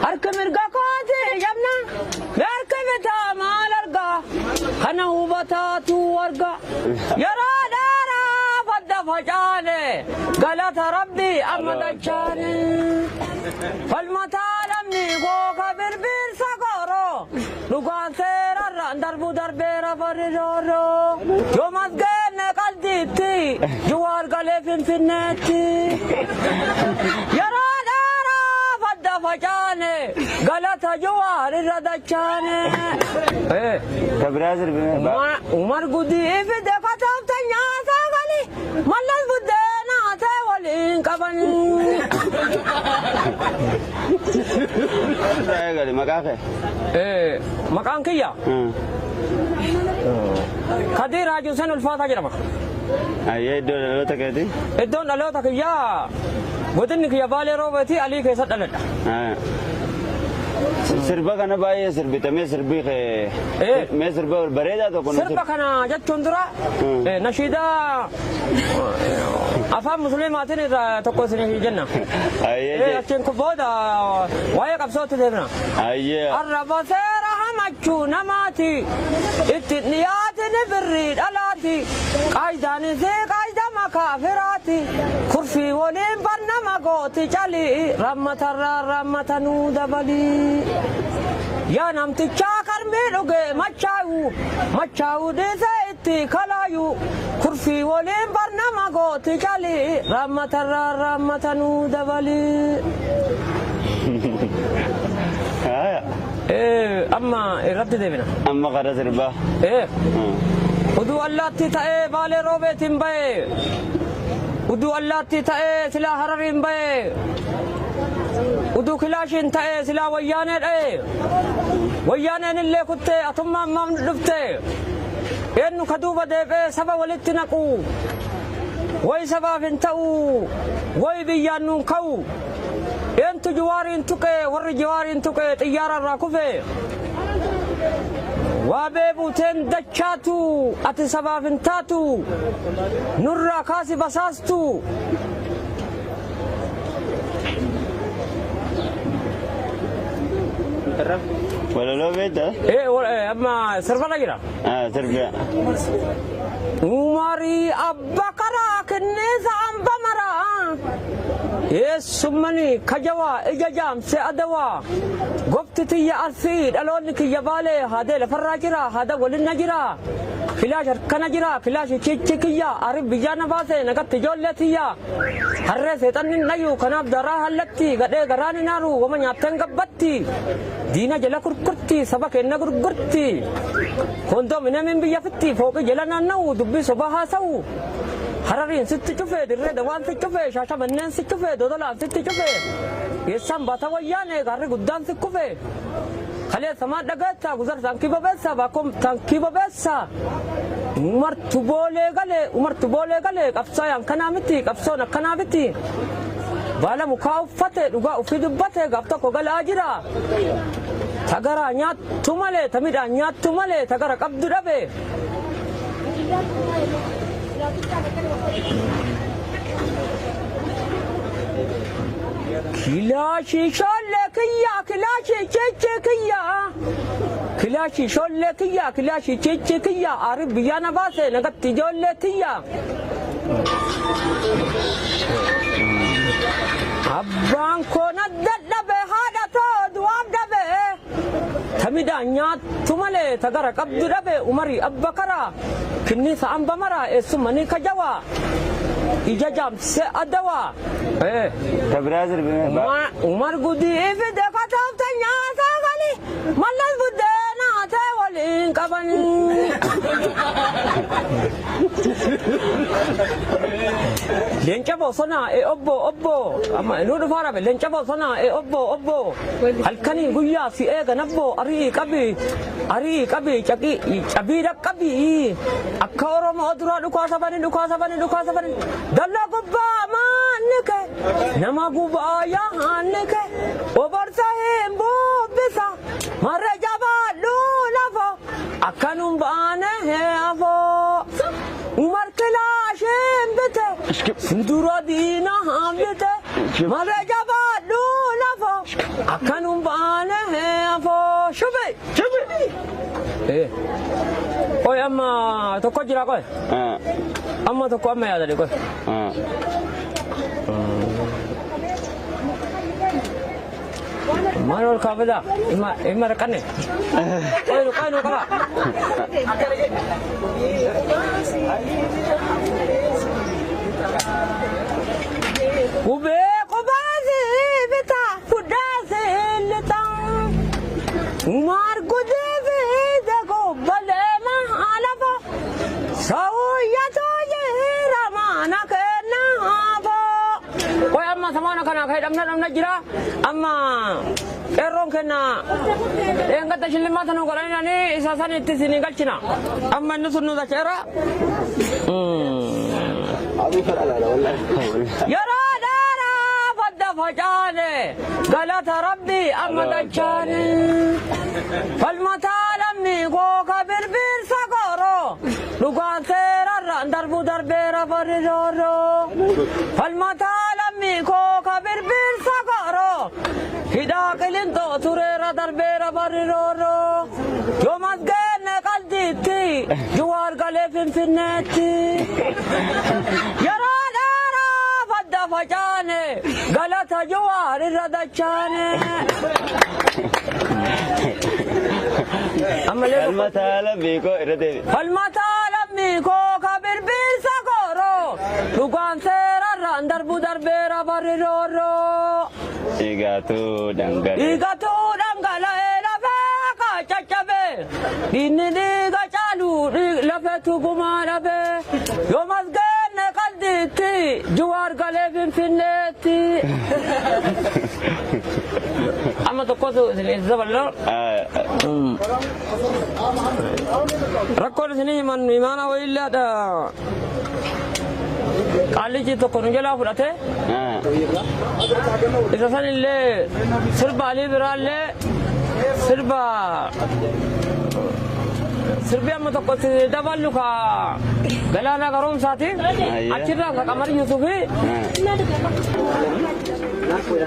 أركب مرقاقاتي جبنا بأركب تامال أرقى خنا وبطاتو ورقى يرى دارا فد فجاني قالت ربي أما دجاني فالمتال أمني قوكا بربير سقورو لقان سير الران دربو دربير فرجورو يوم أسقين قلديتي جوار قليفين في النتي يرى فجاني قالت جوار الردشاني كبرازر عمر قدي في دقة تنياسا غلي مالا البدينا تولين كبن قالي مكاكي مكان كيا خدير راجو سن الفاتحة جرما اي دون لو تكيتي الدون لو تكيا ودنك يا بالي روبتي علي كيسات دلد سربا كان باي سربي تمي سربي ما سربا بريدا تو كنا سربا كان جت چندرا نشيدا افهم مسلماتين تقوسني في الجنه اي اكن كبودا واي قبصوت دبنا اي الرب سير همچو نماتي اتنيات نبريد الاتي قايدان زي قايدا مكافراتي كرفي ولين برنما قوتي جالي رحمة رحمة نودبلي يا نمتي شاكر ميلوغي مچاو دي سيتي كلايو كرفي ولين برنما قوتي جالي رحمة رحمة نودبلي اما رد ديبنا اما قرا سربا ودو الله تتاي بالي روبتين باي ودو الله تتاي سلا حررين باي ودو كلاشين تاي سلا ويانه اي ويانه اللي كنت اتم ما دفته انو كدوبه دبه سبا ولتنقو وي سبا فنتو وي بيانو كو انت جوارين تكي ور جوارين تكي طياره راكوفه وابيبو تندچاتو اتي سبا فنتاتو نورا كاسي بساستو ولا لو بيتا ايه اما سربا جرا سربا عمري ابكرا كنيسا امبمرا يسمني كجوا اججام سادوا قبتتي يا الفيد الونك يا بالي هذا لفراجرا هذا ولنجرا فلاش كنجرا فلاش تشيكيا عرب بيانا باسه نكت جولتيا حرس تن نيو كناب درا هلتي غدي غراني نارو ومن ياتن غبتي دينا جلا كركرتي سبك ان كركرتي كوندو من بيفتي فوق جلنا نو دبي صباح سو حررين ست شوفه در دوان ست شوفه شاشا منن ست شوفه دودلا ست شوفه يسام باتويانه غار غدان ست شوفه خلي سما دغتا گزر تانكي ببسا باكم تانكي ببسا عمر تبوله گله قفصا يان كنامتي قفصو نكنامتي بالا مكافته دغا افيدبته غفتا كوغل اجرا تغرا نيات تمله تميدا نيات تمله تغرا قبد دبه كلاشي شولكيا كلاشي تشيكيا كلاشي شولكيا كلاشي تشيكيا عرب بيانا باسه نغت جولتيا ابان كونا ددبه هذا تو دوام دبه تميدا نيات تمله تغرا قبد دبه عمري ابكرا كنيسه امبمرا اسمني كجوا إجازم سأدوا كبرازر عمر قدي في دقة تنياسا غلي مالا البدينا تولين كبن لينجا بوسنا أبو أما نور فارا لينجا بوسنا أبو هالكني قويا في نبو أري كبي كبي ركبي أكورم أدرا لكاسا بني دلا قبا مانك نما قبا يا هانك وبرسهم بوبسا مرة جبالو لفو أكنم بانه أفو عمر كلاشم بته سندورا دينا هم بته مرة جبالو لفو أكنم بانه Oi amma tokko jira koy. Amma tokko amma yaadade koy. Maal ol kaafada ima rakkane. Koy nu qaba. Kubee qubaasi bita fudhaasi litan. Umar gudee fi dago balee maalafa. Sawuyyato jira maana kennaafo. Koy amma samaana kana kay dhamna jira. Amma qeerroon kenna eeggatta shillimaata nu godhanani isa sanitti isin galchina. Amma inni sun nu dacheera. Yeroo dheeraa fadda facaane galata rabbii amma dachaane. Falmataa lammii gooka birbirsa gooroo dhugaan seerarraan darbu darbeera barirooroo. Falmataa lammii gooka birbirsa gooroo hidhaa qilintoo tureera darbeera barirooroo. Yoomas geenne qaldiitti juwaar galee finfinneetti. Yeroo dheeraa fadda facaane galata juwaar irra dachaane. Falmataa lammii koo irra deebi. Falmataa lammii koo ka birbirsa gooroo dhugaan seerarraan darbu darbeera barirooroo. Dhiigatuu dhangala'ee lafee ka caccabe dhiinni dhiiga caalu lafeetu gumaa dhabe. Yoomas geenne qaldiitti juwaar galee finfinneetti. Amma tokkotu isin dabalaa. Rakkoon isinii imaana wayillaadha. Qaallichi tokko nu jalaa fudhate. Isa sanillee sirba alii biraallee sirbi amma tokko daballu ka galaana garoomsaati. Achirraa ka Qamar Yusufi.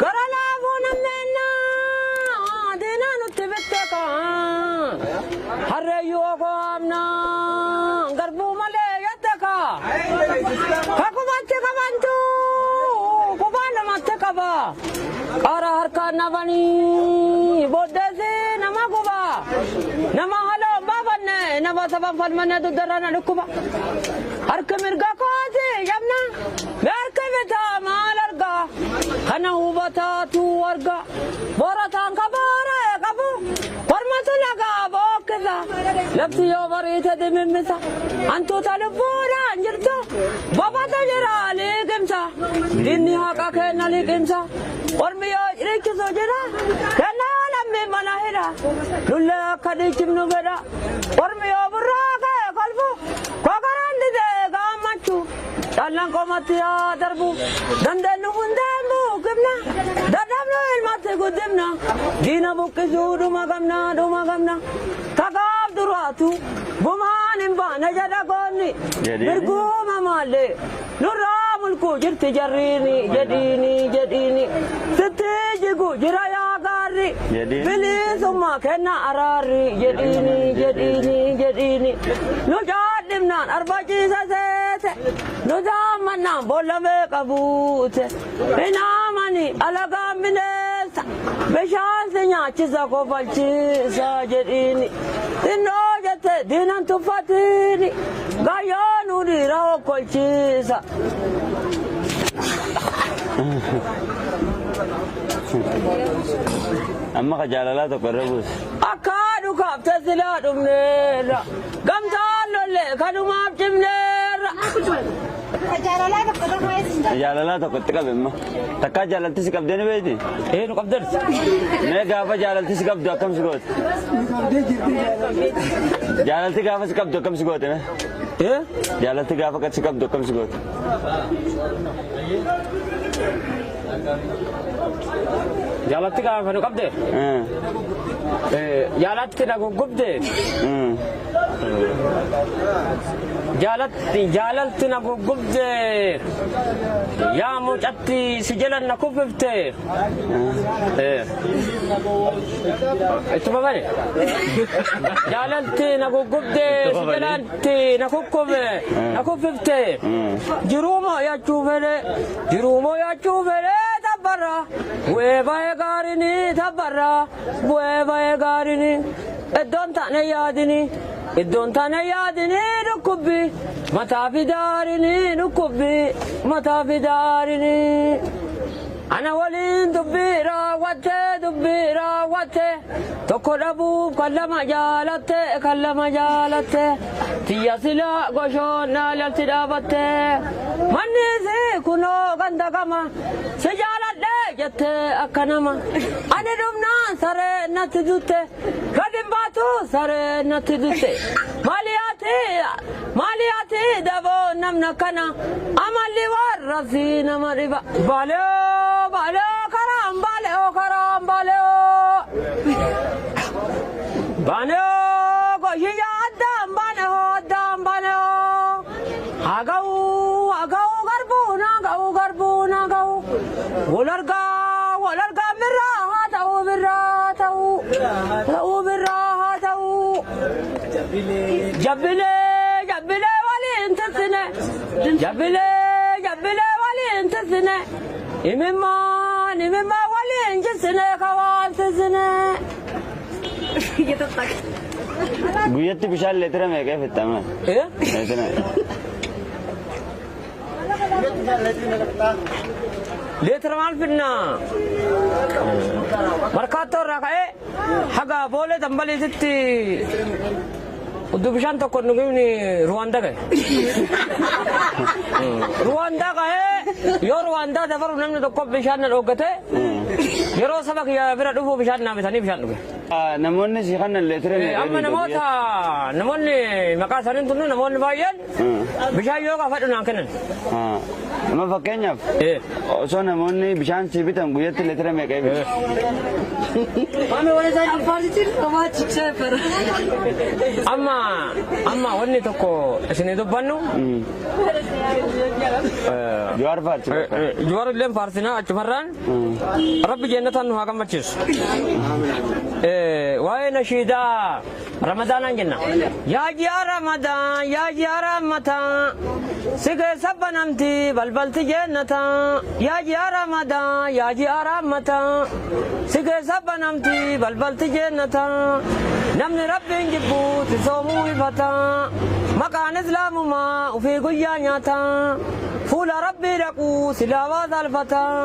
Gara laafuu namneenna diinaa nutti bitteeka. Harreeyyuu okoo hamna garbuu malee yatteeka. Ka kubatti qabantu kubaa namatti qaba. Qaara harkaan nafanii booddeesi nama guba. Nama haloo baafanne nama saban falmanne duddarrana dhukkuba. Harki mirga kooti jabna harki bitaa maal arga. Kana hubataatu arga. Borataan kabaara qabu. Kormatu lagaa bookkisa. Lafti yoo bariite dimimmisa. Antuuta lubbuudhaan jirtu. Bobata jira liqimsa. Dinni haqa kenna liqimsa. Ormi yoo riichisu jira. Kenna lammii mana hidha. Lullee akka dhiichifnu fedha. Ormi yoo burraa ka'e kolfu. Kokoraan didee gammachuu. Dhallaan qomatti yaa darbu. Dandeenyu hundeen buuqifna. Dadhabnu ilmatti guddifna. Diina buqqisuu dhuma gamna. Takaaf duraatu. Gumaan hin baane jedha goonni. Mirguuma maallee. Nurraa mulkuu jirti jarriini jedhiini. Sitti jigu jira yaa gaarri. Bilisummaa kenna araarri jedhiini. Nu jaadhimnaan arbaciisa seete. Nu jaammannaan boolla meeqa buute. Hinaamani alagaan bineessa. Bishaan si nyaachisa kofalchiisa jedhiini. Xinnoo jette diinan tuffatiini. Gayyoo nu dhiira okkolchiisa. Amma ka jaalalaa tokko irra buuse. Akka dhukaafte silaa dhumneerra. Gamtaan lollee kanumaaf cimneerra. Jaalalaa tokko itti qabe immoo. Takkaa jaalalti si qabdee ni beekti? Nu qabdeerti. Mee gaafa jaalalti si qabdu akkam si goote? Jaalalti gaafa si qabdu akkam si goote mee? Jaalalti gaafa si qabdu akkam si goote? Jaalatti gaafa nu qabde. Jaalatti na guggubde. Jaalatti na guggubde. Yaa mucatti si jalan na kuffifte. Ittuma bane. Jaalatti na guggubde si jalatti na kuffifte. Jiruumoo yaachuu fedhe tabbara. Bu'ee baay'ee gaarini tabbara. Bu'ee baay'ee gaarini. Iddoon taane yaadini dhukkubbi. Mataa fi daarini. Ana waliin dubbii raawwatte. Tokko dhabuuf kan lama jaalatte. Tiyya silaa goshoon naalalti dhaabatte. Manni si kunoo ganda gama. Si jaaladhe jette akka nama. Ani dhumnaan saree natti dutte. Gadin baatu saree natti dutte. Maaliyaati daboo namna kana. Amalli warra si nama dhiba. Baleo karaan baleo goshiyya addaan baleo haga'u garbuun walargaa birraa haa ta'u jabbilee waliin tirsine imimmaan waliin jirsine kawaan tirsine. Guyyatti bishaan leetira meeqa fittama? Leetira maal finna? Markaatoo irraa ka'ee haga boolee dambaliititti uddu bishaan tokko nugimni Ruwaandaa ga'e. Ruwaandaa ga'ee yoo Ruwaandaa dabaru namni tokko bishaan na dhoggate yeroo saba kiyya bira dhufu bishaan naa bitanii bishaan dhuge. Namoonni si kannan leetira meeqa? Amma namoonni maqaa isaanii tunnu namoonni baay'een bishaan yoo gaafadhu naan kennan. Amma fakkeenyaaf osoo namoonni bishaan si bitan guyyatti leetira meeqa bitu? Amma wanni tokko isinii dubbannu Jawaar faarsi. Jawaar illee faarsinaa achumarraan Rabbi jannatan nu haa gammachiisu. Waa'ee nashiidaa Ramadaanaan jenna. Yaa ji'a Ramadaan si keessa banamti balbalti jannataa. Yaa ji'a Ramadaan si keessa banamti balbalti jannataa. Namni Rabbiin jibbuuti soomuu ifataa. Maqaan islaamumaa ofii guyyaa nyaataa. Fuula Rabbii dhaquu silaawaa salfataa.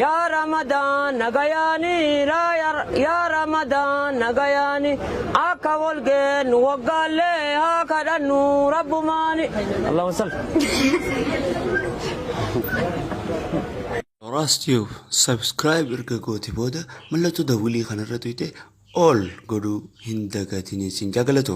Yaa Ramadaan nagayaani akka walgeen waggaallee haa kadhannu rabbumaani. Allahumma salli. Raastiyoo subscribe erga gooti booda mallattoo dawwilii kanarra tuyte all godhuu hin dagatiin isin jaagalatu.